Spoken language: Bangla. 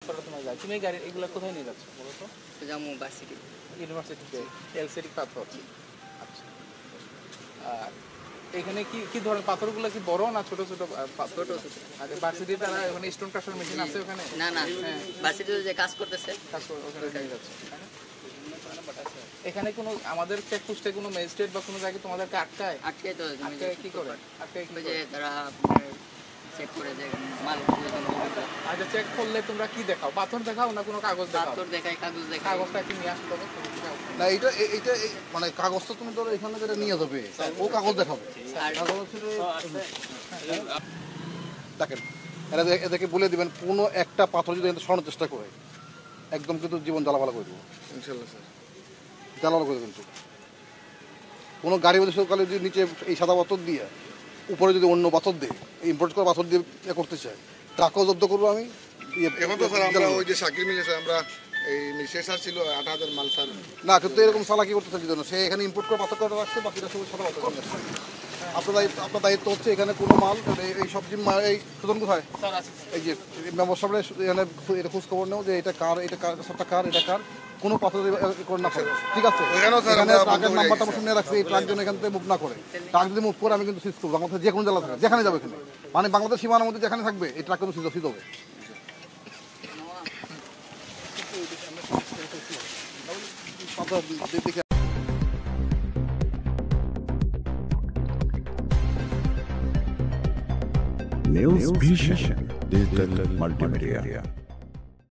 পাথরটা তোমার গায়ে। তুমি এই গাড়ি এগুলো কোথায় নিয়ে যাচ্ছ বলো তো? জামু ভার্সিটি ইউনিভার্সিটিতে এলসিডি পাথর। আচ্ছা। আর এখানে কি কি ধরনের পাথরগুলো কি বড় না ছোট ছোট পাথর? ছোট ছোট। আচ্ছা ভার্সিটি তারা ওখানে স্টোন ক্রাশার মেশিন আছে ওখানে? না না ভার্সিটিতে যে কাজ করতেছে কাজ করে ওখানে নিয়ে যাচ্ছে। এখানে কোনো আমাদের চেকপোস্টে কোনো ম্যাজিস্ট্রেট বা কোনো জায়গায় তোমাদেরকে আটকায়? আটকে তো আটকায় কি করে? আটকায় কি ওই করে? যে তারা চেক করে যে মাল আচ্ছা চেক করলে তোমরা কি দেখাও? পাথর দেখাও না কোনো কাগজ দেখাও? পাথর দেখায় কাগজ দেখায় কাগজটা কি নিয়ে আসতে হবে? না এটা এটা মানে কাগজ তো তুমি ধরো এখানে যেটা নিয়ে যাবে ও কাগজ দেখাবে। কাগজ হচ্ছে দেখেন এদেরকে বলে দিবেন কোনো একটা পাথর যদি এখানে সরানোর চেষ্টা করে একদম কিন্তু জীবন জ্বালাপালা করে দেবো ইনশাল্লাহ স্যার, জ্বালাপালা করে কিন্তু কোনো গাড়ি মধ্যে সকালে যদি নিচে এই সাদা পাথর দিয়ে উপরে যদি অন্য পাথর দেয় ইম্পোর্ট করা পাথর দিয়ে করতে চায় ট্রাকও জব্দ করবো আমি। এখন তো স্যার আমরা ওই যে শাকির মিলে আমরা এই শেষ আর ছিল 8,000 মাল স্যার না কিন্তু এরকম চালাকি করতে চাচ্ছি না, সে এখানে ইম্পোর্ট করে পাথর করে রাখছে বাকিটা সব সাদা পাথর করে রাখছে। আপনার দায়িত্ব হচ্ছে এখানে কোনো মাল এই সবজি এই সুতন কোথায় এই যে মেম্বার সাহেব এখানে এটা খোঁজ খবর নেও যে এটা কার, এটা কার, সবটা কার, এটা কার, কোনো পাথর করে না করে, ঠিক আছে? এখানে ট্রাকের নাম্বারটা আমার শুনে রাখছি, এই ট্রাক যেন এখান থেকে মুভ না করে। ট্রাক যদি মুভ করে আমি কিন্তু সিজ করবো, বাংলাদেশের যে কোনো জেলা থাকে যেখানে যাবে এখানে, মানে বাংলাদেশ সীমানার মধ্যে যেখানে থাকবে এই ট্রাক কিন্তু সিজ হবে। News Vision Digital Multimedia.